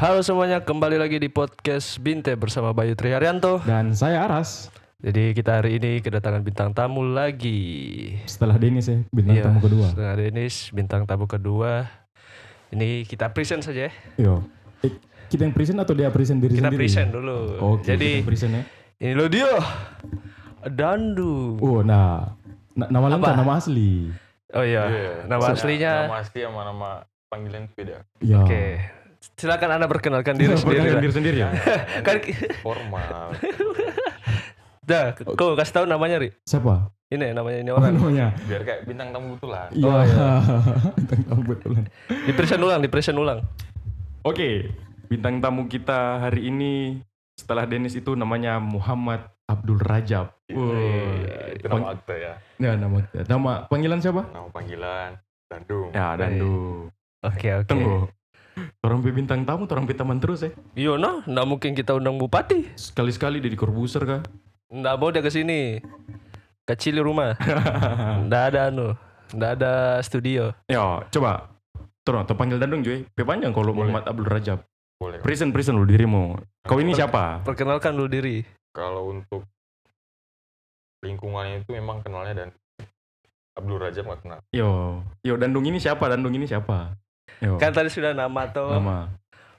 Halo semuanya, kembali lagi di podcast Binte bersama Bayu Triharyanto. Dan saya Aras. Jadi kita hari ini kedatangan bintang tamu lagi. Setelah Denis ya, bintang tamu kedua. Setelah Denis, bintang tamu kedua. Ini kita present saja ya. Yo. Kita yang present atau dia present diri Kita sendiri? present dulu. Oke, Jadi kita present ya. ini loh dia, Dandu. Oh, nama lengkap, nama asli. Oh iya, nama aslinya. Nama asli sama nama panggilan itu beda. Ya. Oke, silakan Anda perkenalkan diri sendiri. Perkenalkan lah. diri sendiri ya. Kan, Formal. dah, kau kasih tahu namanya Ri. Siapa? Ini namanya ini Oh, orang. namanya. Biar kayak bintang tamu betulan. Iya. Oh, iya. Bintang tamu betulan. Di present ulang. Oke, bintang tamu kita hari ini setelah Denis itu namanya Muhammad Abdul Rajab. Itu nama akte ya. Ya, nama panggilan siapa? Nama panggilan Dandung. Ya, Dandu. Oke. Tunggu. Orang pe bintang tamu, orang pe teman terus ya. Iya noh, nggak mungkin kita undang bupati. Sekali-sekali dia di Corbuzier kah? Nggak mau dia kesini. Kecil rumah. Nggak ada studio. Ya, coba. Tolong, panggil Dandung Joy. Pe panjang kalau Boleh. Muhammad Abdul Rajab. Boleh. Present lu dirimu. Kau ini siapa? Perkenalkan dulu diri. Kalau untuk lingkungannya itu memang kenalnya dan Abdul Rajab nggak kenal. Yo, Dandung ini siapa? Yo, Kan tadi sudah nama tuh. nama.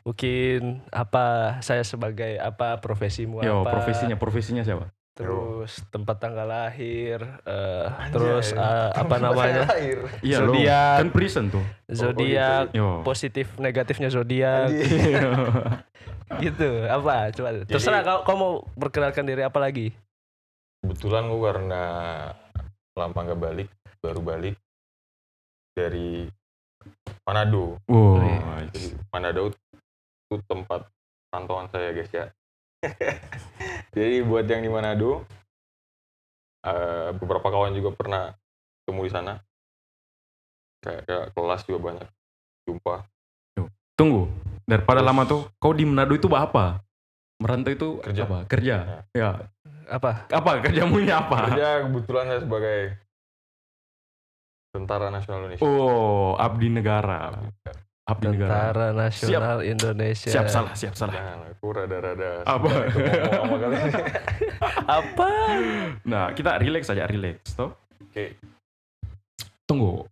Mungkin apa saya sebagai apa profesimu Yo, apa? profesinya siapa? Terus tempat tanggal lahir. Anjay. Terus apa namanya? Air. Iya lo, Zodiak. kan present tuh. Zodiak. Yo. Positif negatifnya zodiak. Gitu. Apa? Coba. Terserah kau mau perkenalkan diri apa lagi? Kebetulan gue karena lama nggak balik, baru balik dari Manado. Wow. Jadi Manado itu tempat pantauan saya guys ya. Jadi buat yang di Manado, beberapa kawan juga pernah ketemu di sana. Kayak kelas juga banyak jumpa. Tunggu. Daripada Terus- lama tuh, kau di Manado itu apa? Merantau itu Kerja. apa? Kerja. Ya. Apa? Apa kerjamu ini apa? Kerja kebetulan saya sebagai Tentara Nasional Indonesia. Oh, abdi negara. Abdi negara. Tentara Nasional Indonesia. Siap salah. Jangan, aku rada-rada Apa? segan itu ngomong sama kalian. Apa? Nah, kita relax aja, toh. Oke, Tunggu.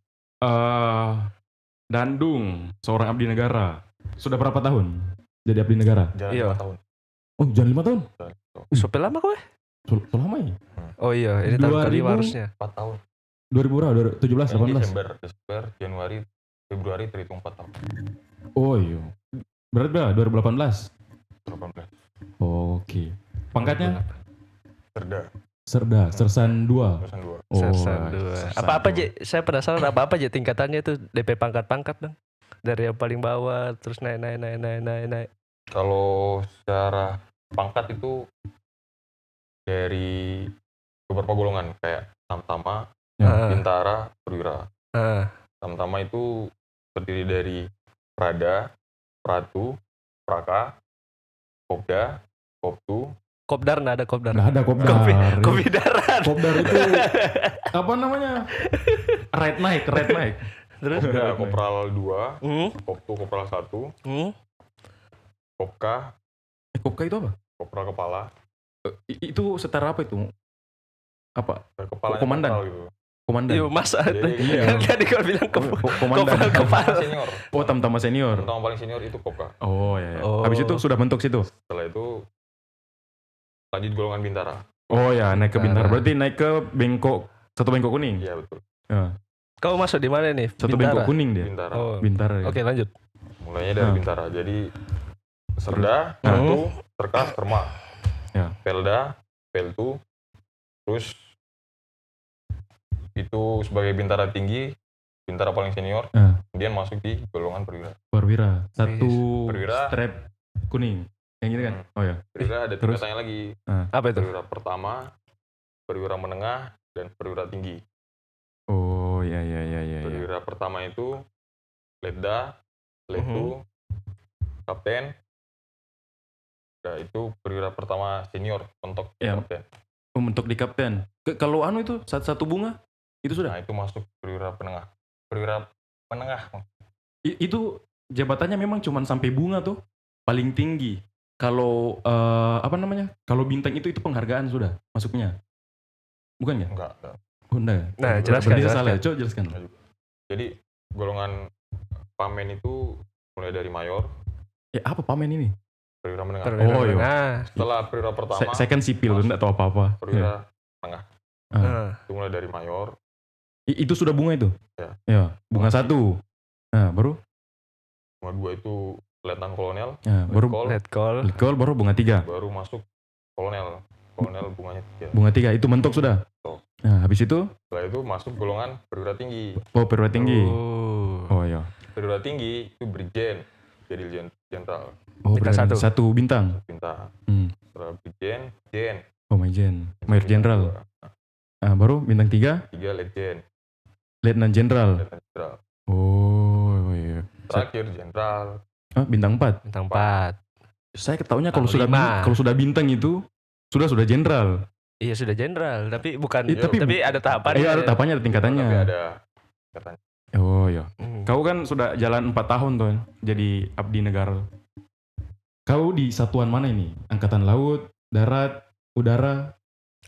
Dandung, seorang abdi negara. Sudah berapa tahun jadi abdi negara? jalan Iya. 5 tahun. Oh, jangan 5 tahun. Sampai lama kok ya? Lama ya? Oh iya, ini tahun 2000. kelima harusnya. 4 tahun. 2000 berapa? 17, Ini 18? Desember, Januari, Februari terhitung 4 tahun. Oh iya. Berarti berapa? 2018? 18. Oke. Pangkatnya? Serda, Sersan 2. terusan 2. Oh, Sersan dua. Sersan Apa-apa dua. aja? Saya penasaran apa-apa aja tingkatannya itu DP pangkat-pangkat dong. Dari yang paling bawah terus naik. Kalau secara pangkat itu dari beberapa golongan kayak Tamtama, Ah, Bintara, Perwira. ah. Tamtama itu terdiri dari Prada, Pratu, Praka, Kopda, Koptu, Kopdar nggak ada kopdar. Nggak ada kopdar. Kopi darat. Kopdar itu apa namanya? Red Night. Terus? Kopda Kopral 2, Hmm? Koptu Kopral 1, Hmm? Kopka, Kopka itu apa? Kopral Kepala, Itu setara apa itu? Apa? Kepalanya Komandan. Kopral gitu. Komandan. Iya masa. Jadi- Iya. Kan tadi kau bilang Komandan. kepala. Senior. Oh, Tamtama senior. Pertama paling senior itu Kopka. Oh ya. Oh. Habis itu sudah bentuk situ. Setelah itu lanjut golongan Bintara. Oh ya, naik ke Bintara. Bintara. Berarti naik ke satu bengkok kuning. Iya betul. Ya. Kau masuk di mana nih? Satu Bintara? bengkok kuning dia. Bintara. Oh. Bintara. ya. Oke, lanjut. Mulainya dari Ah. Bintara. Jadi Serda, Ah. Peltu, Terkas, Terma. Ya. Pelda, Peltu, terus itu sebagai Bintara tinggi, Bintara paling senior, Ah. kemudian masuk di golongan Perwira. Perwira. Satu Perwira. strap kuning. Yang ini kan? Oh ya. Perwira ada Terus? tingkatannya lagi, Apa itu? Perwira pertama, Perwira menengah, dan Perwira tinggi. Oh ya. Perwira pertama itu Letda, Letu, Kapten. Nah, itu perwira pertama senior untuk Ya. kapten. Untuk di kapten. Kalau anu itu satu bunga itu sudah. Nah, itu masuk perwira penengah. Perwira menengah. Itu jabatannya memang cuma sampai bunga tuh paling tinggi. Kalau apa namanya? Kalau bintang itu penghargaan sudah masuknya. Bukan ya? Enggak. Oh, enggak. Nah, jelaskan, Berarti jelaskan. salah. Coba jelaskan. Jadi golongan pamen itu mulai dari mayor, Apa pamen ini? perwira menengah. Perwira Oh, iya. menengah. Setelah perwira pertama, Saya kan sipil, masuk enggak tahu apa-apa. perwira menengah. Itu mulai dari mayor. Itu sudah bunga itu? Ya. Ya, bunga 1. Nah, baru? Bunga 2 itu letnan kolonel. Nah, baru Letkol, letkol, baru bunga 3. baru masuk kolonel. Kolonel bunganya 3. Bunga 3 itu mentok sudah. Mentok. Nah, habis itu Setelah itu masuk golongan perwira tinggi. perwira tinggi. Oh. Oh iya. Perwira tinggi itu brigjen, jadi jenderal, Oh, Bintang berarti 1 bintang. bintang. Hmm. Setelah brigjen, jen. Oh, Mayor Jenderal. Ah, baru bintang 3 3 letjen, Letnan Jenderal. letnan jenderal. Oh iya. Terakhir jenderal. Bintang 4. Bintang 4. Saya ketahunya kalau Panglima. sudah bintang itu sudah jenderal. Iya sudah jenderal, tapi bukan Iya, tapi ada tahapannya. Iya, ada tahapannya, ada tingkatannya. Tapi ada katanya. Oh iya. Hmm. Kau kan sudah jalan 4 tahun tuh jadi abdi negara. Kau di satuan mana ini? Angkatan laut, darat, udara,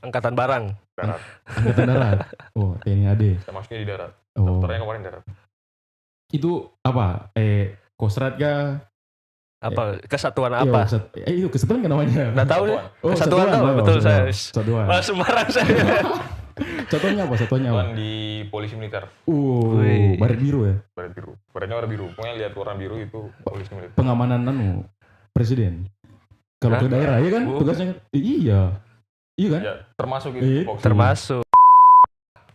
Angkatan barang. Darat. angkatan darat. Oh, TNI AD. Saya masuknya di darat. Oh. Daftarnya kemarin darat. Itu apa? Kostrat kah? Apa kesatuan Iya, apa? itu kesatuan kan namanya? Nggak tahu nih. Oh, Kesatuan tahu, oh, betul satuan. saya. Satuan. Malah sembarang saya. Satuannya apa? Kan di polisi militer, Wih. Baret biru ya? baret biru. Baretnya warna biru. Pokoknya lihat warna biru itu polisi militer. Pengamanan presiden. Kalau Hah? ke daerah ya kan Oh. tugasnya kan? Iya. Iya kan? Ya, termasuk Iya. itu. Fox. Termasuk.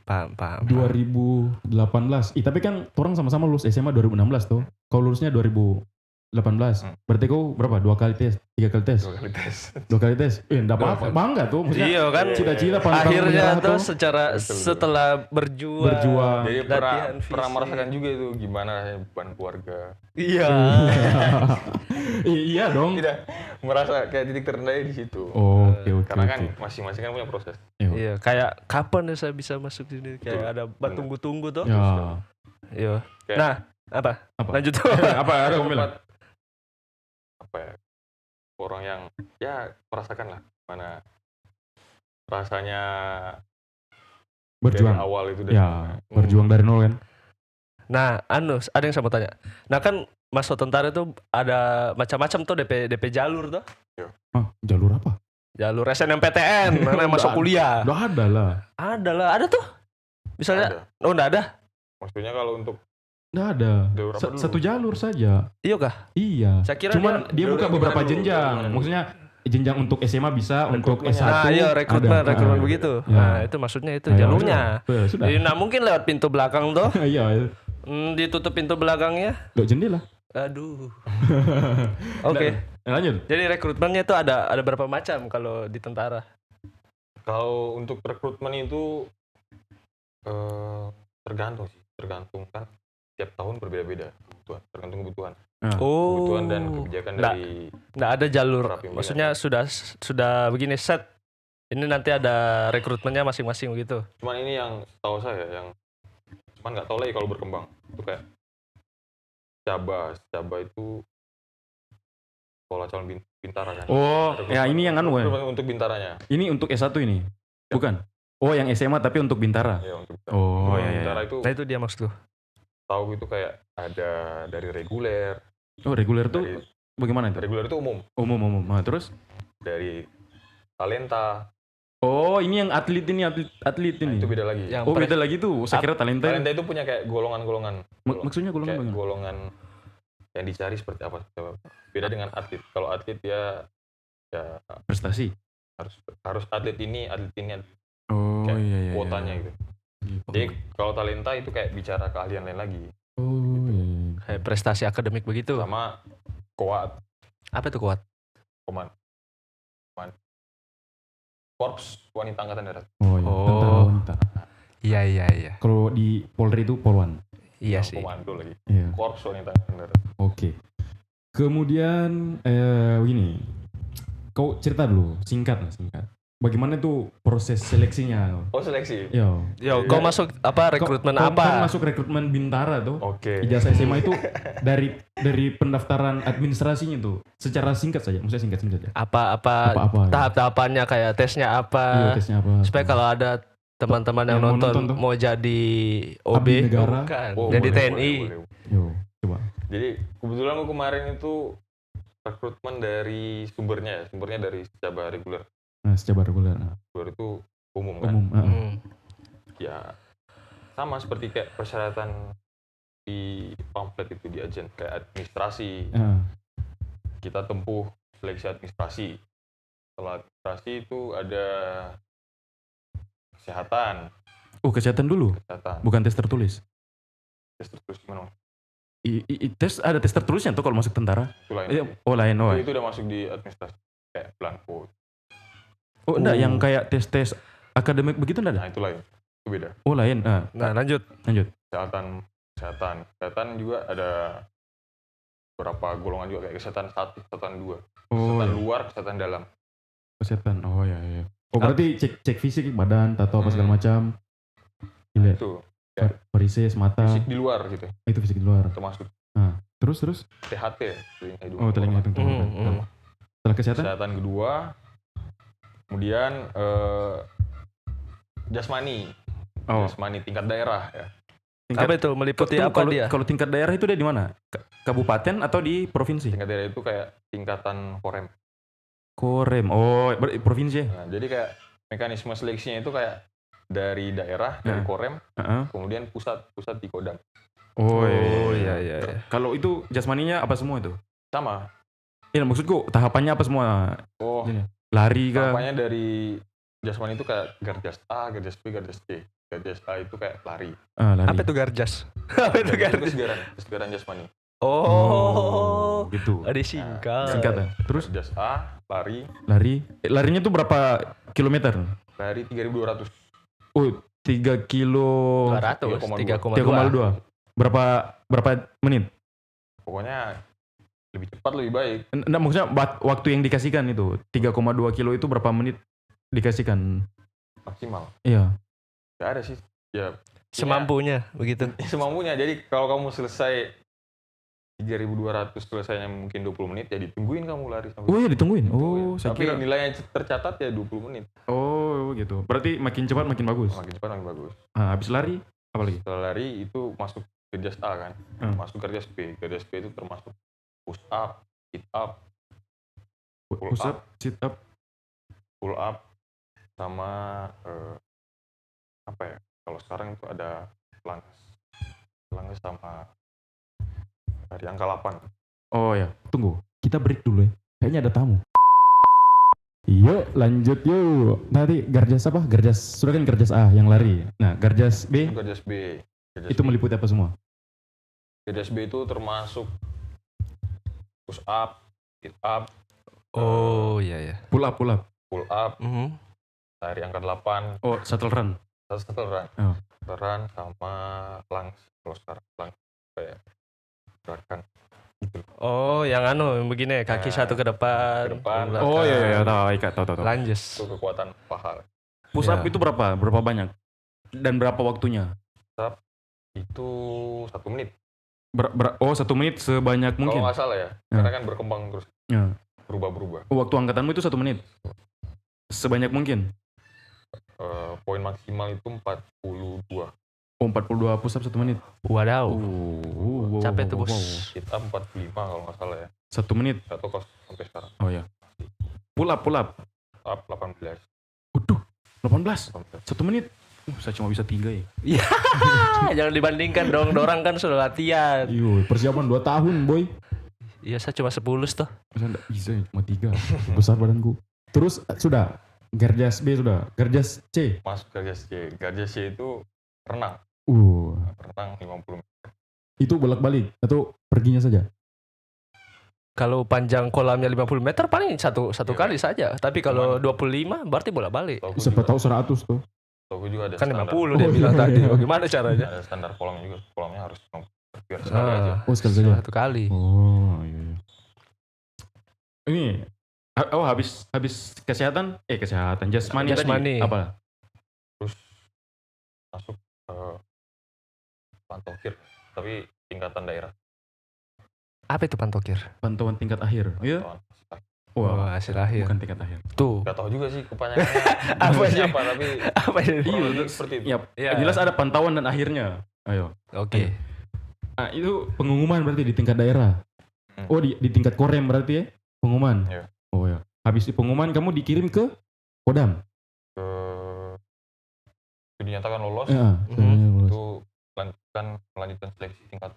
Paham. 2018. Tapi kan orang sama-sama lulus SMA 2016 tuh. Kau lulusnya 2018. Berarti kau berapa? 2 kali tes? 3 kali tes? 2 kali tes. 2 kali tes? Enggak apa-apa. Bangga tuh. Maksudnya Iya kan. cita-cita pantang Akhirnya menyerah tuh tuh. secara Betul. setelah berjuang. Jadi latihan pernah fisik. merasakan juga itu gimana rasanya beban keluarga. Iya. Iya dong. Tidak merasa kayak titik terendahnya di situ. Oh, oke. Karena kan masing-masing kan punya proses. Iya, kayak kapan ya saya bisa masuk sini? Kayak ada tunggu-tunggu tuh. Ya. Iya. Kayak- Nah, apa? Apa? Lanjut. Apa ada kamu bilang? Apa ya? Orang yang ya merasakan lah mana rasanya dari Berjuang. awal itu dari Ya, berjuang dari nol kan. Nah, ada yang saya mau tanya. Nah kan masuk tentara itu ada macam-macam tuh DP jalur tuh. Jalur apa? Jalur SNMPTN, mana masuk kuliah. Udah ada lah. Ada lah, ada tuh. Misalnya, ada. oh enggak ada? Maksudnya kalau untuk Udah ada. jalur apa dulu? Satu jalur saja. Iya kah? Iya. Saya kira Cuman dia buka jalur beberapa gimana dulu? jenjang. Gimana dulu? Maksudnya jenjang untuk SMA bisa, untuk Rekrutmennya. S1 Nah, iya rekrutmen ada. begitu. Ya. Nah, itu maksudnya itu Nah, jalurnya. ya, sudah. Jadi, nah mungkin lewat pintu belakang tuh. Iya, Ditutup pintu belakangnya. lewat jendela. Aduh. Oke. Nah, lanjut. Jadi rekrutmennya itu ada berapa macam kalau di tentara? Kalau untuk rekrutmen itu tergantung sih, tergantung kan tiap tahun berbeda-beda kebutuhan, tergantung kebutuhan, kebutuhan dan kebijakan dari Nggak ada jalur. para pimpinan. Maksudnya sudah begini set. Ini nanti ada rekrutmennya masing-masing begitu. Cuman ini yang setahu saya yang cuman nggak tahu lagi kalau berkembang itu kayak Caba itu sekolah calon bintara kan. Oh, ya ini yang anu ya. Untuk bintaranya. Ini untuk S1 ini. Bukan. Oh, yang SMA tapi untuk Bintara. Ya, untuk bintara. Oh, Untuk iya, iya. bintara itu Nah itu dia maksudku. tahu itu kayak ada dari reguler. Oh, reguler tuh Dari bagaimana itu? reguler itu umum, Umum. Nah, terus? dari talenta. Oh, ini yang atlet ini. Nah, ini. itu beda lagi. Yang Oh, beda lagi tuh. Saya kira talenta. Talenta itu punya kayak golongan-golongan. Maksudnya golongan Kayak bagaimana? golongan yang dicari seperti apa. Beda dengan atlet. Kalau atlet ya Prestasi. harus atlet ini. Oh, Kayak iya. kuotanya gitu. Jadi kalau talenta itu kayak bicara keahlian lain lagi. Oh, iya. Kayak prestasi akademik begitu. Sama koat, Apa itu kuat? koman. Korps wanita angkatan darat. Oh, iya. Oh. Tentara wanita. Iya. Kalau di Polri itu Polwan. Iya Yang sih. Komando lagi. Iya. Korps wanita angkatan darat. Oke. Kemudian begini. Kau cerita dulu, singkat. bagaimana tuh proses seleksinya? Oh seleksi. Yo. Yo, kau masuk apa rekrutmen Kau apa? masuk rekrutmen Bintara tuh. Oke. Ijazah SMA itu dari pendaftaran administrasinya tuh secara singkat saja, maksudnya singkat saja. Apa Apa-apa. tahap-tahapannya kayak tesnya Iya, apa? tesnya apa? Supaya kalau ada teman-teman yang Yang mau nonton nonton tuh. mau jadi OB, Abdi negara. bukan, Oh, jadi boleh, TNI. boleh. Yo, coba. Jadi kebetulan gue kemarin itu rekrutmen dari sumbernya dari Secaba reguler. Nah, secara reguler. Nah, Reguler itu umum kan. umum. Hmm. Ya sama seperti kayak persyaratan di pamflet itu di agen kayak administrasi. Kita tempuh seleksi administrasi. Setelah administrasi itu ada kesehatan, Kesehatan dulu, bukan tes tertulis. tes terus gimana? Tes ada tes tertulisnya tuh kalau masuk tentara. Itu lain. Lain. Itu udah masuk di administrasi kayak blanko. Enggak, yang kayak tes akademik begitu enggak ada? Nah itu lain, itu beda. Lain. Nah, lanjut. Kesehatan juga ada beberapa golongan juga kayak kesehatan 1, kesehatan 2, Oh, kesehatan iya. luar, kesehatan dalam. Kesehatan. Oh ya. Berarti cek fisik badan, tato apa segala macam. Dilihat. Itu Varises, mata. fisik di luar gitu, Itu fisik di luar. termasuk Terus. THT, telinga hidung. Telinga hidung. Setelah kesehatan? Kesehatan kedua, kemudian jasmani. Jasmani tingkat daerah ya. Apa itu meliputi apa dia? Kalau tingkat daerah itu dia di mana? Kabupaten atau di provinsi? Tingkat daerah itu kayak tingkatan korem. Korem. Provinsi. Nah, jadi kayak mekanisme seleksinya itu kayak dari daerah, dari korem, kemudian pusat di Kodam. Iya. Kalau itu jasmaninya apa semua itu? Sama. Iya, maksudku tahapannya apa semua? Oh, lari kah? tahapannya dari jasmani itu kayak Garjas A, Garjas B, Garjas C. Garjas A itu kayak lari. Lari. Apa itu garjas? Apa itu garjas? Kesegaran jasmani. Gitu. Ada singkat. Singkatnya. Terus Garjas A, lari. Larinya tuh berapa kilometer? Lari 3.200. 3 kilo 200, 3,2. 3,2. Berapa menit? Pokoknya lebih cepat lebih baik. Enggak, maksudnya waktu yang dikasihkan itu 3,2 kilo itu berapa menit dikasihkan? Maksimal. Iya. Gak ada sih. Ya Semampunya begitu. semampunya. Jadi kalau kamu selesai 3.200 selesainya mungkin 20 menit ya ditungguin kamu lari sampai. Oh iya ditungguin. Saya Tapi kira. nilai yang tercatat ya 20 menit. Oh gitu. Berarti makin cepat makin bagus. Makin cepat makin bagus. Habis lari apa lagi? Setelah lari itu masuk Garjas A kan. Masuk Garjas B. Garjas B itu termasuk push up, sit up, Push up, sit up, pull up, sama apa ya? Kalau sekarang itu ada langkah sama dari angka 8. Oh ya, tunggu. Kita break dulu ya. Kayaknya ada tamu. Yuk, lanjut yuk. Tadi Garjas apa? Sudah kan Garjas A yang lari. Nah, Garjas B Garjas B. itu meliputi apa semua? Garjas B itu termasuk push up, sit up, Iya. Pull up. pull up, dari angka 8. Shuttle run. Shuttle run. Shuttle run sama lunge. Kalau sekarang lunge kayak gerakan gitu. Yang begini kaki satu ke depan. Iya, tahu. Lanjut. Itu kekuatan paha. Push up itu berapa banyak? Dan berapa waktunya? Push up itu 1 menit. 1 menit sebanyak mungkin. Kalau nggak salah ya, karena kan berkembang terus. Berubah-berubah. Waktu angkatanmu itu 1 menit. Sebanyak mungkin. Poin maksimal itu 42. 42 push up 1 menit. Wadaw. Capek tuh bos. Sit up 45 kalau nggak salah ya. 1 menit. Atau kos sampai sekarang. Oh ya. Pull up. Up 18. Waduh, 18. 1 menit. Saya cuma bisa 3 ya. Iya. Jangan dibandingkan dong. Dorang kan sudah latihan. Persiapan 2 tahun, boy. Iya, saya cuma 10 toh. Masa enggak bisa ya, cuma 3. Besar badanku. Terus sudah. Garjas B sudah. Garjas C. Masuk Garjas C. Garjas C itu renang. Renang 50 meter. Itu bolak-balik atau perginya saja? Kalau panjang kolamnya 50 meter paling satu kali saja. Tapi kalau 25 berarti bolak-balik. Siapa tahu 100 tuh. Aku juga ada Kan standar. 50 dia bilang tadi. Bagaimana caranya? Ada standar kolam juga. Kolamnya harus biar sekali aja. Sekali saja. 1 kali. Iya. Ini habis kesehatan jasmani Jasmani. tadi apa? Terus masuk ke Pantokir, tapi tingkatan daerah. Apa itu Pantokir? Pantauan tingkat akhir. Iya. Wah, hasil akhir. Bukan tingkat akhir. Tuh. Gak tahu juga sih kepanjangannya Apa sih? apa, tapi Apa itu? kurang lebih seperti itu. Ya, jelas ada pantauan dan akhirnya. Ayo. Oke. Nah, itu pengumuman berarti di tingkat daerah. Oh, di tingkat Korem berarti ya? Pengumuman. Iya. Oh ya. Habis di pengumuman kamu dikirim ke Kodam. Itu dinyatakan lolos. Iya, Itu melanjutkan seleksi tingkat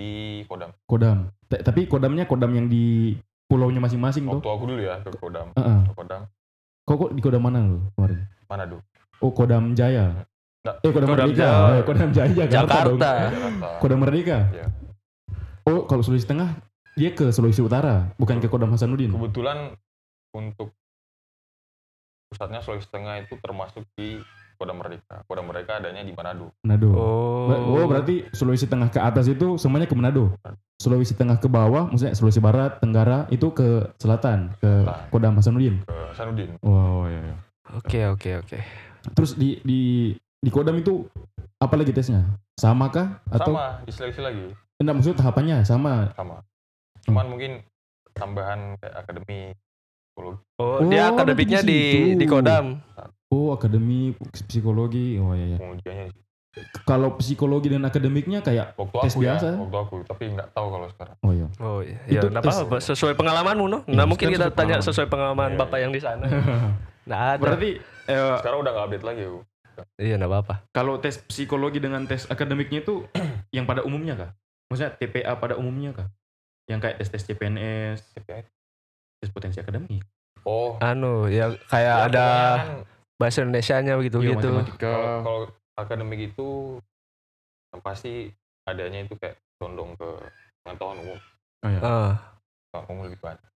di Kodam. Tapi Kodamnya Kodam yang di pulaunya masing-masing tuh. Waktu aku dulu ya ke Kodam. Ke Kodam. Kok di Kodam mana lu kemarin? Manado. Oh, Kodam Jaya. Kodam Merdeka. Kodam Jaya Jakarta. Kodam Merdeka. Iya. Oh, kalau Sulawesi Tengah dia ke Sulawesi Utara, bukan ke Kodam Hasanuddin. Kebetulan untuk pusatnya Sulawesi Tengah itu termasuk di Kodam Merdeka. Kodam Merdeka adanya di Manado. Oh, berarti Sulawesi Tengah ke atas itu semuanya ke Manado. Sulawesi Tengah ke bawah, maksudnya Sulawesi Barat, Tenggara itu ke selatan, ke Kodam Hasanuddin. Ke Hasanuddin. Wow, ya. Oke. Terus di Kodam itu apa lagi tesnya? Sama kah? Atau? Sama, diseleksi lagi. Enggak, maksudnya tahapannya sama. Cuman mungkin tambahan kayak akademi psikologi. Oh, dia akademiknya di Kodam. Oh, akademi psikologi. Oh iya. Pengujiannya kalau psikologi dan akademiknya kayak tes biasa. Waktu aku, tapi nggak tahu kalau sekarang. Oh iya. Itu enggak apa-apa, sesuai pengalamanmu, no? Nah, mungkin kita tanya sesuai pengalaman Bapak yang di sana. Nah, berarti sekarang udah nggak update lagi, Bu. Iya, enggak apa-apa. Kalau tes psikologi dengan tes akademiknya itu yang pada umumnya kah? Maksudnya TPA pada umumnya kah? Yang kayak tes CPNS, tes potensi akademik. Oh. Ya kayak ada bahasa Indonesianya begitu. Kalau akademik itu pasti adanya itu kayak condong ke pengetahuan umum. Umum lebih banyak.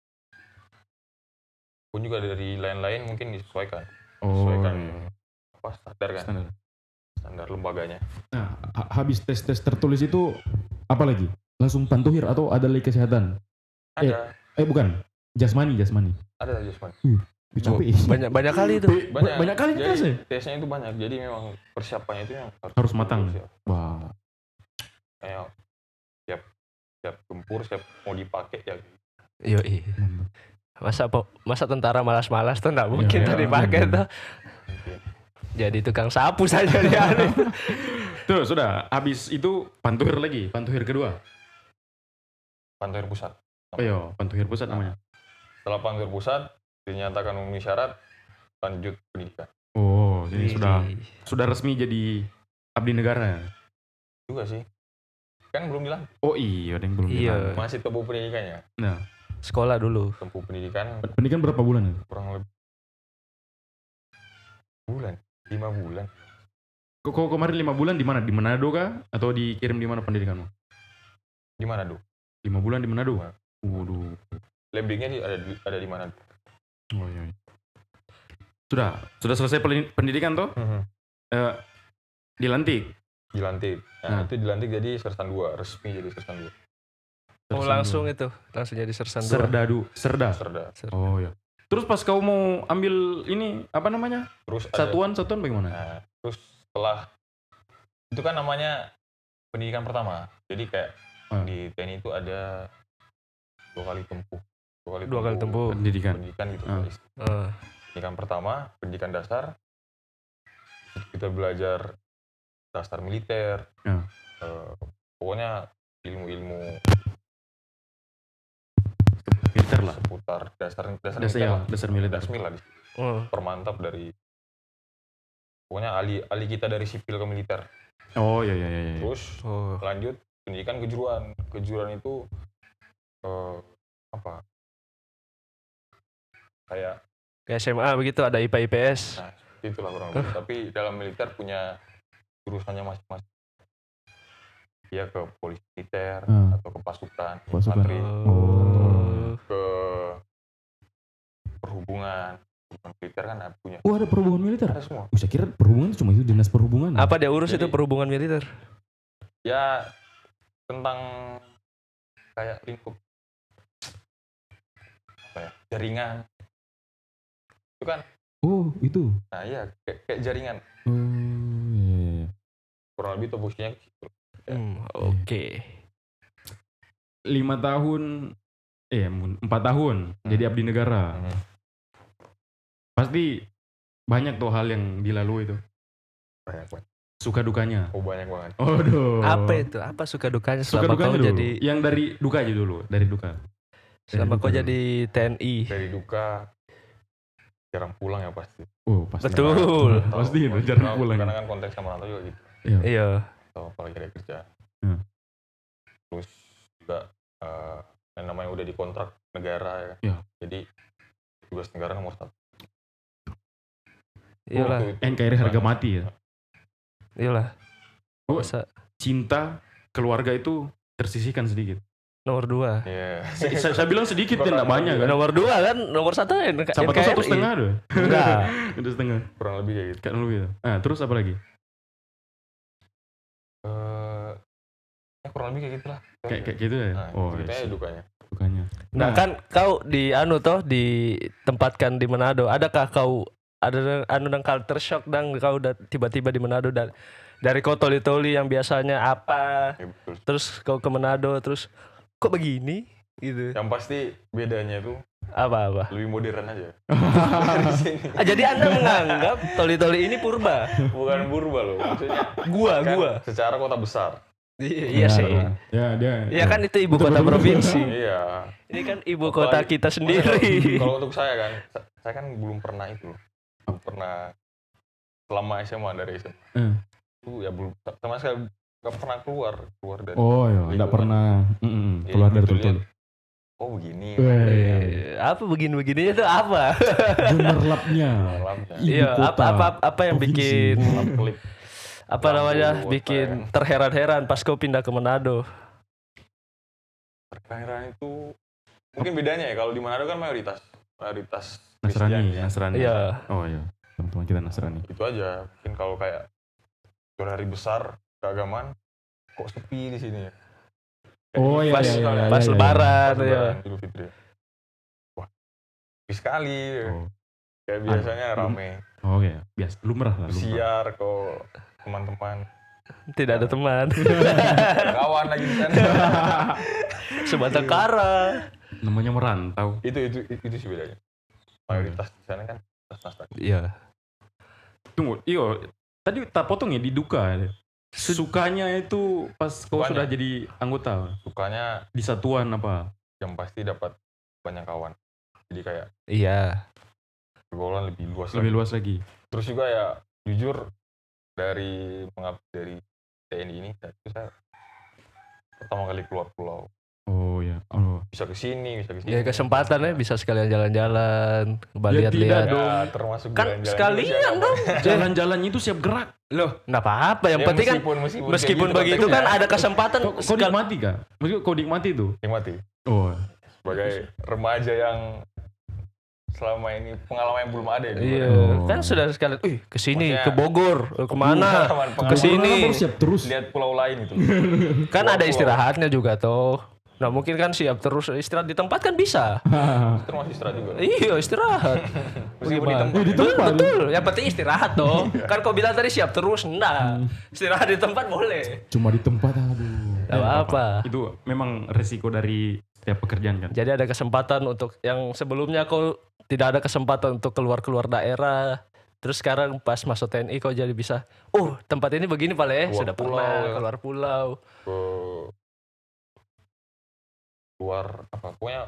Pun juga dari lain-lain mungkin disesuaikan. Apa standar kan? Standar lembaganya. Nah, habis tes tertulis itu apa lagi? Langsung pantuhir atau ada lagi kesehatan? Ada. Bukan. Jasmani. Ada jasmani. Banyak kali itu. Banyak kali tesnya. Tesnya itu banyak. Jadi memang persiapannya itu yang harus matang. Wah. Kayak siap gempur, siap mau dipakai ya. Yoi. Masa tentara malas-malas tuh enggak mungkin dipakai tuh. Jadi tukang sapu saja dia. Tuh, sudah. Habis itu pantuhir lagi, pantuhir kedua. Pantuhir pusat. Pantuhir pusat namanya. Setelah pantuhir pusat dinyatakan memenuhi syarat, lanjut pendidikan. Oh, jadi sudah resmi jadi abdi negara. Juga sih. Kan belum bilang. Oh iya, ada yang belum bilang. Masih tempuh pendidikannya. Nah, sekolah dulu. Tempuh pendidikan. Pendidikan berapa bulan ya? Kurang lebih 5 bulan. Kok kemarin 5 bulan di mana? Di Manado kah? Atau dikirim di mana pendidikanmu? Di Manado. 5 bulan di Manado? Waduh. Lembingnya ada di Manado. Oh iya. Sudah selesai pendidikan toh? Dilantik. Nah, itu dilantik jadi sersan 2, resmi jadi sersan 2. Langsung jadi sersan 2. Serda. Oh iya. Terus pas kau mau ambil ini apa namanya? Terus satuan bagaimana? Nah, terus setelah itu kan namanya pendidikan pertama. Jadi kayak di TNI itu ada 2 kali tempuh. 2 kali tempuh pendidikan gitu. Pendidikan pertama, pendidikan dasar. Kita belajar dasar militer. Pokoknya ilmu-ilmu militer lah. Seputar dasar militer. Permantap dari pokoknya ahli kita dari sipil ke militer. Oh iya. Terus lanjut pendidikan kejuruan. Kejuruan itu apa? Kayak SMA begitu ada IPA IPS. Nah, itulah kurang lebih. Tapi dalam militer punya jurusannya masing-masing. Dia ke polisi militer atau ke pasukan, infanteri, ke perhubungan militer kan punya. Ada perhubungan militer? Ada semua. Saya kira perhubungan cuma itu dinas perhubungan. Apa dia urus itu perhubungan militer? Ya tentang kayak lingkup jaringan. Itu kan. Oh, itu. Nah iya, kayak jaringan. Oh, iya. Kurang lebih tupoksinya ke situ. Oke. 5 tahun 4 tahun jadi abdi negara. Pasti banyak tuh hal yang dilalui itu. Banyak. Suka dukanya. Oh banyak banget. Aduh. Apa itu? Apa suka dukanya Suka selama dukanya kau dulu. jadi Yang dari duka aja dulu, dari duka. selama kau duka jadi TNI? Dari duka jarang pulang ya pasti. Oh, pasti. Betul. Pasti itu jarang pulang. Karena kan konteks sama merantau juga gitu. Iya. Atau apalagi ada kerja. Terus juga yang namanya udah dikontrak negara ya kan. Iya. Jadi tugas negara nomor 1. Iyalah. NKRI harga mati ya. Iyalah. Oh, Masa cinta keluarga itu tersisihkan sedikit. nomor 2. Iya. Saya bilang sedikit dan enggak banyak kan. Nomor 2 kan, nomor 1 Sama tuh 1,5 doh. Enggak. 1,5. Kurang lebih kayak gitu. Kan lebih gitu. Ah, terus apa lagi? Ya kurang lebih kayak gitulah. Kayak gitu ya. Nah, Oh, ceritanya iya. dukanya. Dukanya. Nah, kan kau di ditempatkan di Manado. Adakah kau ada culture shock dan kau udah tiba-tiba di Manado dan dari kau toli-toli yang biasanya apa, Ya, betul. terus kau ke Manado terus kok begini gitu. Yang pasti bedanya tuh Apa? lebih modern aja. Jadi Anda menganggap toli-toli ini purba? Bukan purba loh, maksudnya Gua. secara kota besar. Iya sih. Ya, dia. Iya kan itu ibu kota provinsi. Iya. Ini kan ibu kota kita sendiri. Kalau untuk saya kan belum pernah itu loh. Belum pernah selama SMA dari SMA. Itu ya belum sama sekali nggak pernah keluar dari. Oh ya, enggak pernah keluar dari Tultuli. Oh begini. Apa begini-begininya itu apa? Gemerlapnya. Iya, apa yang bikin Klip. apa namanya Lampu, bikin terheran-heran pas kau pindah ke Manado? Terheran itu mungkin bedanya ya, kalau di Manado kan mayoritas Nasrani. Iya. Oh iya, teman-teman kita Nasrani. Itu aja. Mungkin kalau kayak hari besar keagamaan kok sepi di sini ya. Oh iya, Pas Lebaran ya. Idul Fitri. Wah, sepi sekali. Oh. Kayak biasanya rame. Oh iya, biasa lumrah lah. Siar kok teman-teman. Tidak ada teman. Kawan lagi di sana. Sebatang kara. Namanya merantau. itu sih bedanya. Mayoritas di sana kan Nasrani. Iya. Tunggu, tadi tak potong ya di duka. Sukanya itu pas kau sudah jadi anggota. Sukanya Di satuan apa? yang pasti dapat banyak kawan. Jadi kayak Iya. pergaulan lebih luas. Lebih luas lagi. Terus juga ya jujur dari TNI ini saya pertama kali keluar pulau. Oh ya. Oh. Bisa ke sini. Ya kesempatannya bisa sekalian jalan-jalan, Ya, tidak lihat-lihat. dong. Ya, termasuk Kan jalan-jalan sekalian juga dong. Jalan-jalannya itu siap gerak. Loh, enggak apa-apa. Yang Ya, penting kan meskipun kayak begitu kan konteksnya. ada kesempatan. Kau nikmati kah? Maksudnya kau nikmati itu? Nikmati. Oh. Sebagai remaja yang selama ini pengalaman yang belum ada ya. Iya, Oh. kan sudah sekalian. Kesini, Maksudnya- ke Bogor, kemana? Pengalaman Ke sini. Baru siap terus. Lihat pulau lain itu. Kan ada Pulau. istirahatnya juga tuh. Nah mungkin kan siap terus istirahat di tempat kan bisa. Termasuk istirahat juga. Iya istirahat. Meskipun di Gimana? tempat. Di tempat. Betul. Yang penting istirahat toh. Kan kau bilang tadi siap terus, enggak. Istirahat di tempat boleh. Cuma di tempat, aduh. Gak apa-apa. Itu memang resiko dari setiap pekerjaan kan. Jadi ada kesempatan untuk yang sebelumnya kau tidak ada kesempatan untuk keluar daerah. Terus sekarang pas masuk TNI kau jadi bisa, tempat ini begini paling Keluar sudah pulau, pernah ya. keluar pulau. Keluar apa? Pokoknya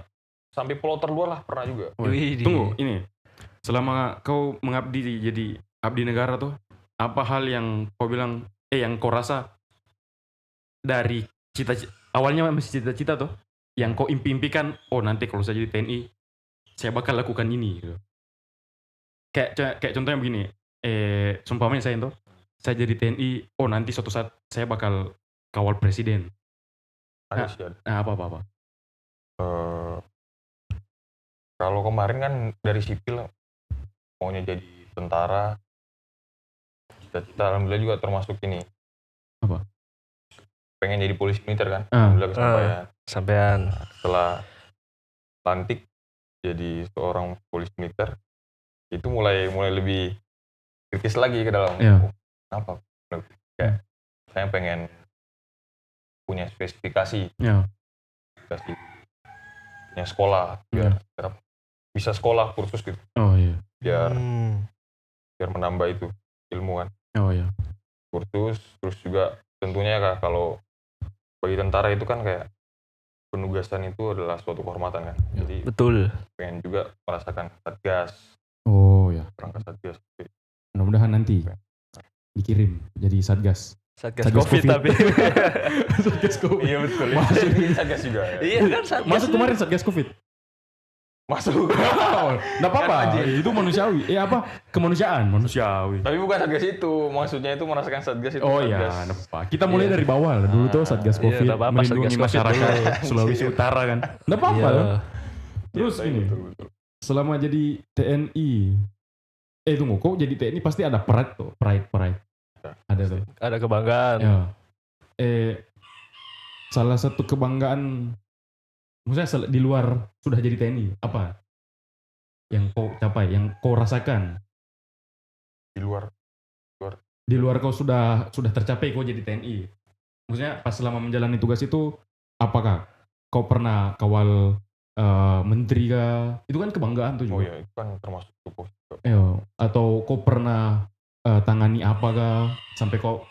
sampai pulau terluar lah pernah juga. Widih. Tunggu, ini. Selama kau mengabdi jadi abdi negara tuh, apa hal yang kau bilang, yang kau rasa dari cita-cita, awalnya masih cita-cita tuh, yang kau impi-impikan, nanti kalau saya jadi TNI, saya bakal lakukan ini gitu. Kayak contohnya begini, seumpamanya saya jadi TNI, nanti suatu saat saya bakal kawal presiden. Ada sih ada. Nah, apa? Kalau kemarin kan dari sipil maunya jadi tentara, cita-cita alhamdulillah juga termasuk ini. Apa? Pengen jadi polisi militer kan? Ah. Alhamdulillah kesampaian. Sampean. Setelah lantik jadi seorang polisi militer itu mulai lebih kritis lagi ke dalam. Iya. Kenapa? Kayak saya pengen punya spesifikasi punya sekolah biar bisa sekolah kursus gitu. Oh iya. Biar menambah itu ilmu kan. Oh iya. Kursus terus juga tentunya kalau bagi tentara itu kan kayak penugasan itu adalah suatu kehormatan kan. Jadi Betul. pengen juga merasakan satgas. Oh ya. Berangkat satgas. Mudah-mudahan nanti dikirim jadi satgas. Satgas COVID tapi. Satgas COVID. Iya betul. Masuk satgas juga ya. Iya kan satgas. Masuk kemarin satgas COVID. Masuk. Nggak apa-apa. Itu manusiawi. Kemanusiaan. Manusiawi. Tapi bukan satgas itu. Maksudnya itu merasakan satgas itu. Oh iya. Kita mulai dari bawah. Dulu tuh satgas COVID. Iya, apa-apa, melindungi satgas COVID masyarakat Sulawesi Utara kan. Nggak apa-apa. Iya. Terus ini. Betul. Selama jadi TNI. Tunggu. Kok jadi TNI pasti ada pride tuh. Pride. Ada tuh. Ada kebanggaan. Ya. Salah satu kebanggaan, maksudnya di luar sudah jadi TNI, apa yang kau capai, yang kau rasakan? Di luar. Di luar kau sudah tercapai kau jadi TNI. Maksudnya pas selama menjalani tugas itu, apakah kau pernah kawal menteri kah? Itu kan kebanggaan tuh Oh juga. iya, itu kan termasuk tugas. Atau kau pernah tangani apakah sampai kau,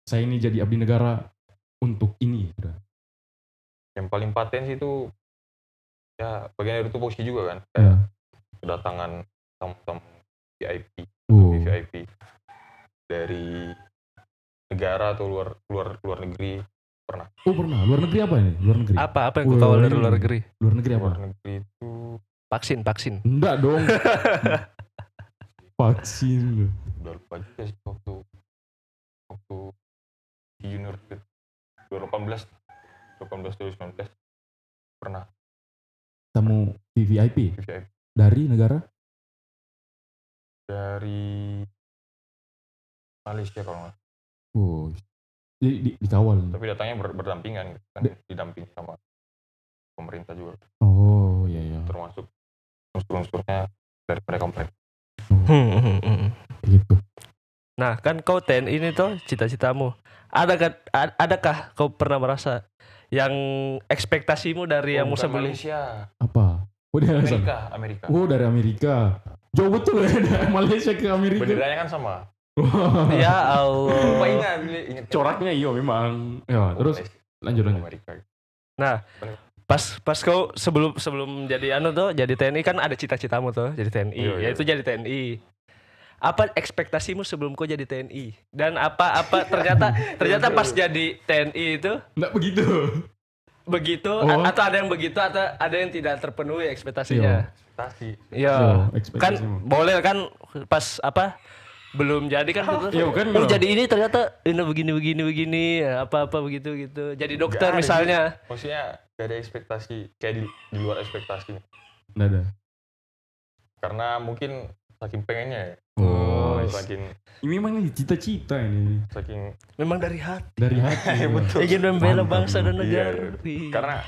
saya ini jadi abdi negara untuk ini. Yang paling paten sih itu ya bagian dari tupoksi juga kan. Kayak kedatangan tamu-tamu VIP, VIP dari negara atau luar negeri pernah. Pernah. Luar negeri apa ini? Luar negeri. Apa yang kau kawal dari luar negeri? Luar negeri apa? Luar negeri itu Vaksin. Enggak dong. Vaksin. udah lupa juga sih waktu junior 2018 2019 pernah Tamu VIP VIP dari negara? dari Malaysia kalau nggak. Dikawal. Tapi datangnya berdampingan gitu kan, didampingi sama pemerintah juga. Oh iya. Termasuk unsur-unsurnya dari mereka. Gitu. Nah kan kau TNI ini tuh cita-citamu. Adakah kau pernah merasa yang ekspektasimu dari yang sebelum Malaysia. Apa? Dari Amerika. Dari Amerika. Jauh betul ya dari Malaysia ke Amerika. Benderanya kan sama. Ya Allah. Lupa ingat. Coraknya iya memang. Ya, terus lanjut. Amerika. Nah, pas kau sebelum jadi jadi TNI kan ada cita-citamu tuh jadi TNI, yaitu jadi TNI. Apa ekspektasimu sebelum kau jadi TNI? Dan apa ternyata pas jadi TNI itu enggak begitu. Atau ada yang begitu atau ada yang tidak terpenuhi ekspektasinya? Iya. Kan boleh kan pas belum jadi kan jadi ini ternyata ini begini apa begitu gitu. Jadi dokter misalnya. Maksudnya gak ada ekspektasi kayak di luar ekspektasi. Nggak ada. Karena mungkin saking pengennya ya. Ini memang cita-cita ini. Memang dari hati. Betul. Ingin membela bangsa dan negara. Iya. Karena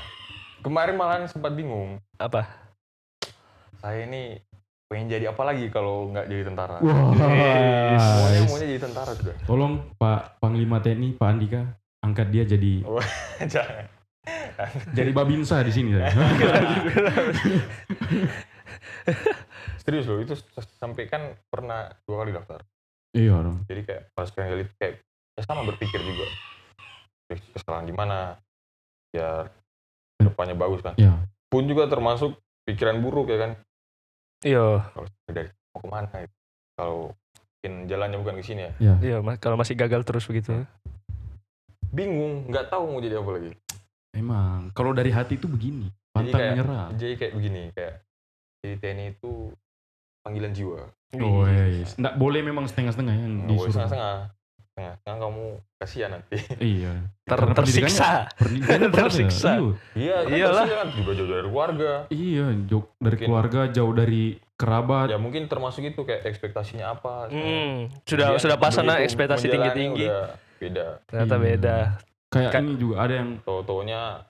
kemarin malahan sempat bingung. Apa? Saya ini pengen jadi apa lagi kalau nggak jadi tentara? Maunya jadi tentara sudah. Tolong Pak Panglima TNI Pak Andika angkat dia jadi. Jangan. Jadi Babinsa di sini. Serius loh, itu sampai kan pernah 2 kali daftar. Iya dong. Jadi kayak pas kali itu kayak sama berpikir juga. Kesalahan di mana? Ya depannya bagus kan. Iya. Pun juga termasuk pikiran buruk ya kan. Iya. Kalau dari mau kemana itu? Kalau mungkin jalannya bukan ke sini ya. Iya, kalau masih gagal terus begitu. Bingung, nggak tahu mau jadi apa lagi. Emang kalau dari hati itu begini, pantang menyerah. Jadi kayak begini, kayak jadi TNI itu panggilan jiwa. Nggak boleh memang setengah-setengah yang disuruh. Setengah-setengah kamu kasihan nanti. Iya. Tersiksa. Pendidikannya tersiksa. Iyalah. Kan juga jauh dari keluarga. Iya, jauh dari keluarga, jauh dari kerabat. Ya mungkin termasuk itu kayak ekspektasinya apa. Sudah pasana ekspektasi tinggi-tinggi. Udah beda. Ternyata beda. Kayak ini juga ada yang taunya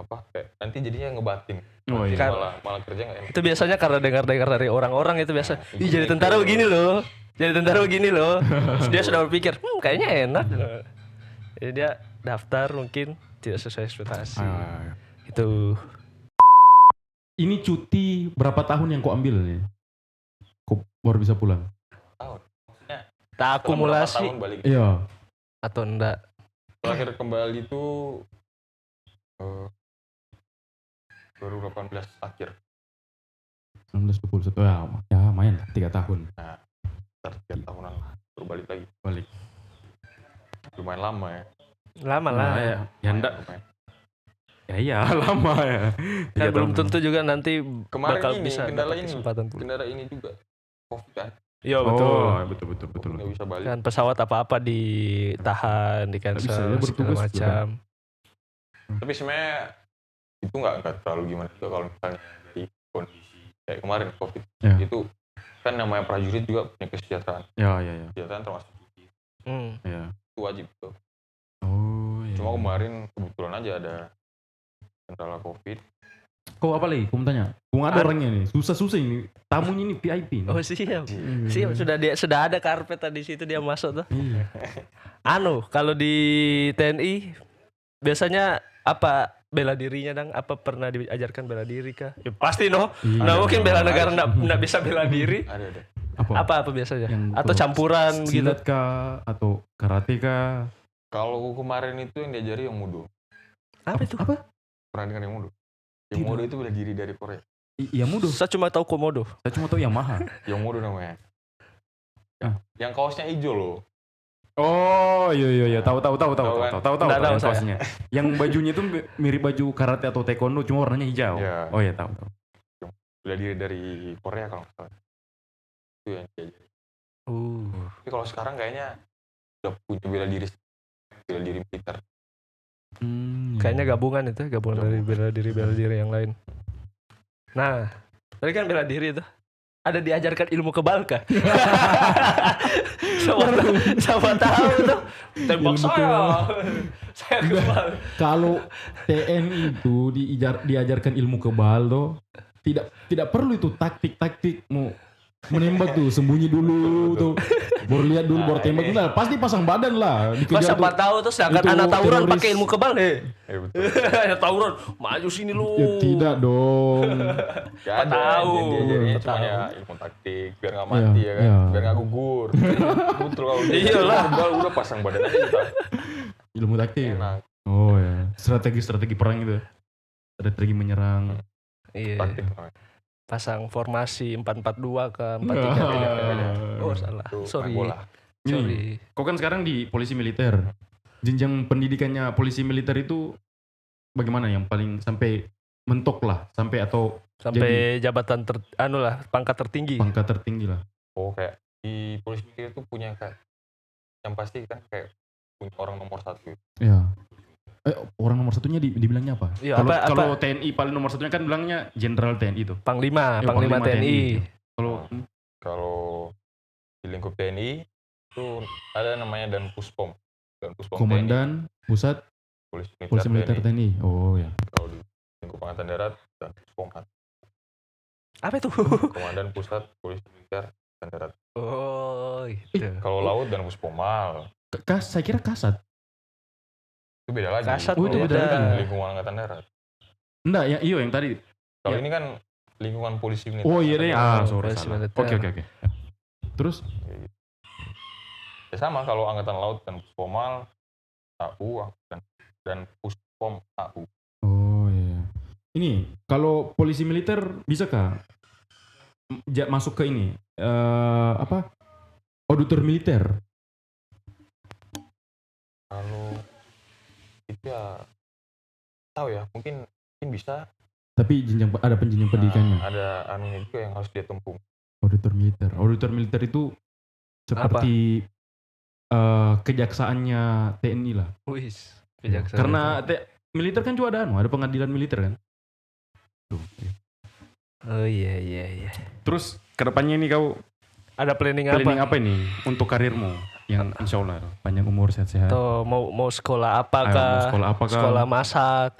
kayak nanti jadinya ngebatin. Oh, Nanti iya. malah kerja nggak enak. Itu biasanya karena dengar-dengar dari orang-orang itu biasa. Nah, Ih, jadi tentara begini loh. Jadi tentara begini loh. Terus dia sudah berpikir, kayaknya enak. Jadi dia daftar mungkin tidak sesuai ekspektasi. Itu Ini cuti berapa tahun yang kau ambil nih? Kau baru bisa pulang? Tahun. Maksudnya tak setelah berapa akumulasi tahun balik. Iya. atau enggak. Terakhir kembali itu 2018 akhir. 1921 ya lumayan lah 3 tahun. Sekitar 3 tahunan lah. Baru balik lagi. Balik. Lumayan lama ya. Lama lah. Nah, ya enggak. Lumayan. Ya iya lama ya. Kan 3 belum tahun. tentu juga nanti Kemarin bakal ini bisa kendala dapat ini. kesempatan pulang. Kendala ini juga. Covid kan. Iya betul. Oh, betul. Nggak bisa balik. Kan pesawat apa-apa ditahan, di bisa, cancel ya, segala bertugas macam. Tapi sebenarnya itu nggak terlalu gimana juga kalau misalnya di kondisi kayak kemarin Covid Ya. itu kan namanya prajurit juga punya kesejahteraan. Ya. Kesejahteraan termasuk Ya. itu wajib tuh. Oh iya. Cuma kemarin kebetulan aja ada kendala Covid. Kau apa lagi? Kau mau tanya? Kau ada orangnya nih. Susah ini. Tamunya ini VIP nih. Oh siap. Siap sudah ada karpet tadi situ dia masuk tuh. Iya. Kalau di TNI biasanya apa bela dirinya dang? Apa pernah diajarkan bela diri kah? Ya pasti no. Iya. Nah mungkin bela negara nggak bisa bela diri. Ada. Apa biasanya? Yang Atau kalau campuran gitu? silat kah? Atau karate kah? Kalau kemarin itu yang diajari yang mudo. Apa itu? Pernah dengar yang mudo? Yang mudo itu bela diri dari Korea. Iya mudo. Saya cuma tahu komodo. Saya cuma tahu Yamaha. Yang mudo namanya. Ah. Yang kaosnya hijau loh. Oh iya tahu Tahu kan? Nggak tahu yang saya. kaosnya. Yang bajunya itu mirip baju karate atau taekwondo cuma warnanya hijau. Iya. Oh iya tahu. Bela diri dari Korea kalau nggak salah. Itu yang diajari. Tapi kalau sekarang kayaknya udah punya bela diri militer. Kayaknya gabungan itu, gabungan dari bela diri yang lain. Nah, tadi kan bela diri itu. Ada diajarkan ilmu kebal kah? Sama tahu tuh. Tembak Ilmu saya. Saya kebal. Kalau TNI itu diajarkan ilmu kebal tuh tidak perlu itu taktik mau menembak tuh sembunyi dulu tuh baru lihat dulu baru tembak nah, pasti pasang badan lah Mas dikejar siapa tuh. tahu tuh sedangkan Itu anak tawuran teroris. pakai ilmu kebal nih. Betul. Anak tawuran maju sini lu. Ya tidak dong. Gak ada. Tahu. Diajarinya cuma Tahu. ya ilmu taktik biar nggak mati ya kan. Iya. Biar nggak gugur. Betul kalau Iyalah. udah pasang badan aja kita. Ilmu taktik. Enak. Oh ya strategi perang itu strategi menyerang. Iya. Taktik. Pasang formasi 4-4-2 ke 4-3-3. Oh salah. Itu Sorry. main bola. Sorry. Kau kan sekarang di polisi militer. Jenjang pendidikannya polisi militer itu bagaimana yang paling sampai mentok lah sampai atau Sampai jabatan pangkat tertinggi. pangkat tertinggi lah. Oh kayak di polisi militer itu punya kayak yang pasti kan kayak punya orang nomor 1. Ya. Orang nomor satunya dibilangnya apa? Iya, Kalau apa- kalau TNI paling nomor satunya kan bilangnya Jenderal TNI itu. Panglima Ya, Panglima TNI. TNI. Kalau Kalau di lingkup TNI itu ada namanya Dan Puspom TNI, Komandan Pusat Polisi Militer TNI. Oh ya. Kalau di lingkup Angkatan Darat Dan Puspom Apa itu? Komandan Pusat Polisi Militer Angkatan Darat. Oh gitu. Kalau laut Dan Puspomal Saya kira Kasat. itu beda lagi. Kasat Oh, itu beda kan lagi. lingkungan Angkatan Darat. Enggak, yang tadi. Kalau Ya. ini kan lingkungan polisi militer. Oh iya deh. Angkatan Darat. Sorry Polisi salah. militer. Oke. Terus Ya sama kalau Angkatan Laut dan Puspomal AU dan Puspom AU. oh iya. Ini kalau polisi militer bisakah masuk ke ini apa? Auditor militer. Kalau itu ya tahu ya mungkin bisa. Tapi ada penjenjang pendidikannya. Ada anunya juga yang harus dia tempuh. Auditor militer. Auditor militer itu seperti kejaksaannya TNI lah. Wis. Kejaksaan Karena itu. militer kan juga ada pengadilan militer kan. Tuh. Oh iya. terus kedepannya ini kau Ada planning planning apa? apa ini untuk karirmu? yang insya Allah panjang umur sehat-sehat. Atau mau sekolah Ayo, apakah? mau sekolah apakah? Sekolah masak.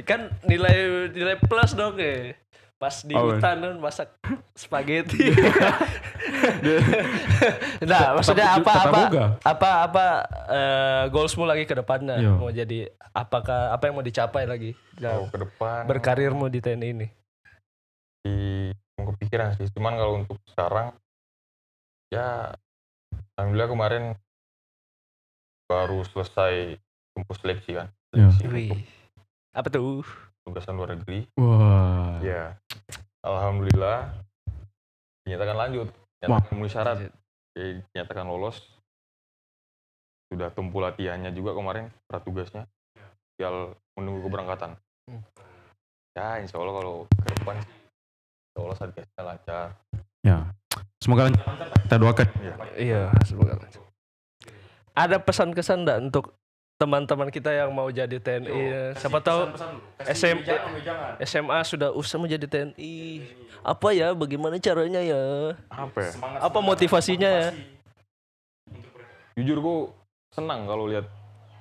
Kan nilai plus dong ya. Pas di Oh, hutan kan masak spaghetti. Nah, maksudnya Tata boga. apa goalsmu lagi ke depannya? Iya. Mau jadi apa yang mau dicapai lagi? Kalau ke depan Berkarirmu di TNI ini. belum kepikiran sih. Cuman kalau untuk sekarang ya alhamdulillah kemarin baru selesai kampus seleksi kan. Ya. Seleksi Wih. untuk Apa tuh? tugasan luar negeri. Wah. Ya. Alhamdulillah dinyatakan lanjut. Dinyatakan memenuhi syarat. Dinyatakan lolos. Sudah tempuh latihannya juga kemarin tugasnya. Tinggal menunggu keberangkatan. Ya insya Allah kalau ke depan insya Allah satgasnya lancar. Ya. Semoga lancar. Kita doakan. Ya. Iya, semoga lancar. Ada pesan-kesan enggak untuk teman-teman kita yang mau jadi TNI? Siapa tahu SMA sudah usah menjadi TNI. Apa ya? Bagaimana caranya ya? Apa ya? Apa motivasinya ya? Jujur gue senang kalau lihat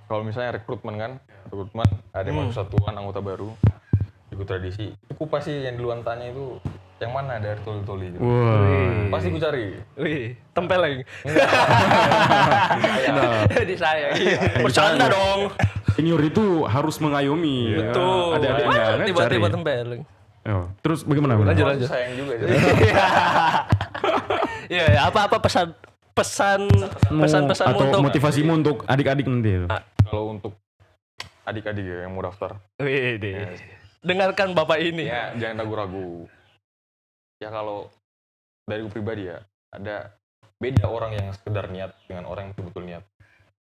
kalau misalnya rekrutmen ada yang masuk satuan anggota baru ikut tradisi. Itu pasti yang duluan tanya itu yang mana dari toli-toli gitu. Wah. Pasti gue cari. Wih, tempeleng. Di saya. Bercanda dong. Senior itu harus mengayomi. Ya. Tuh. Adik-adiknya kan Tiba-tiba cari. tempeleng. Yo, terus bagaimana? Bang? Lanjut. Sayang juga sih. Iya, apa pesan-pesanmu atau untuk motivasimu untuk adik-adik nanti. Kalau untuk adik-adik ya yang mau daftar, Wih, dengarkan Bapak ini. ya jangan ragu-ragu. Ya kalau dari gue pribadi ya, ada beda orang yang sekedar niat dengan orang yang betul-betul niat.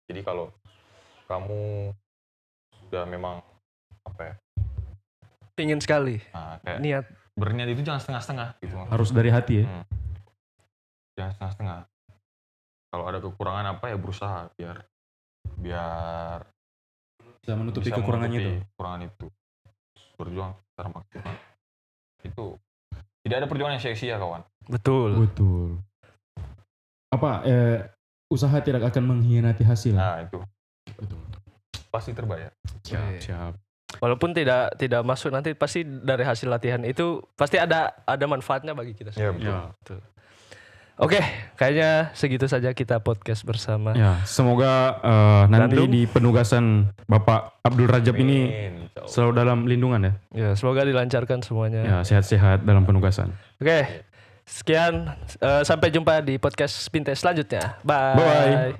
Jadi kalau kamu sudah memang apa ya, Pingin sekali. kayak Niat. berniat itu jangan setengah-setengah gitu. Harus dari hati ya. Jangan setengah-setengah. Kalau ada kekurangan apa ya berusaha biar Bisa menutupi bisa kekurangannya menutupi itu. kekurangan itu. Berjuang secara maksimal. Itu tidak ada perjuangan yang sia-sia kawan. Betul. Betul. Apa usaha tidak akan mengkhianati hasil. Nah itu Betul. pasti terbayar. Siap. Walaupun tidak masuk nanti pasti dari hasil latihan itu pasti ada manfaatnya bagi kita semua. Ya betul. Oke, kayaknya segitu saja kita podcast bersama. Ya, semoga nanti Bandung. di penugasan Bapak Abdul Rajab ini Amin, insya Allah. selalu dalam lindungan ya. Ya, semoga dilancarkan semuanya. Ya, sehat-sehat dalam penugasan. Oke. Sekian, sampai jumpa di podcast Spintes selanjutnya. Bye.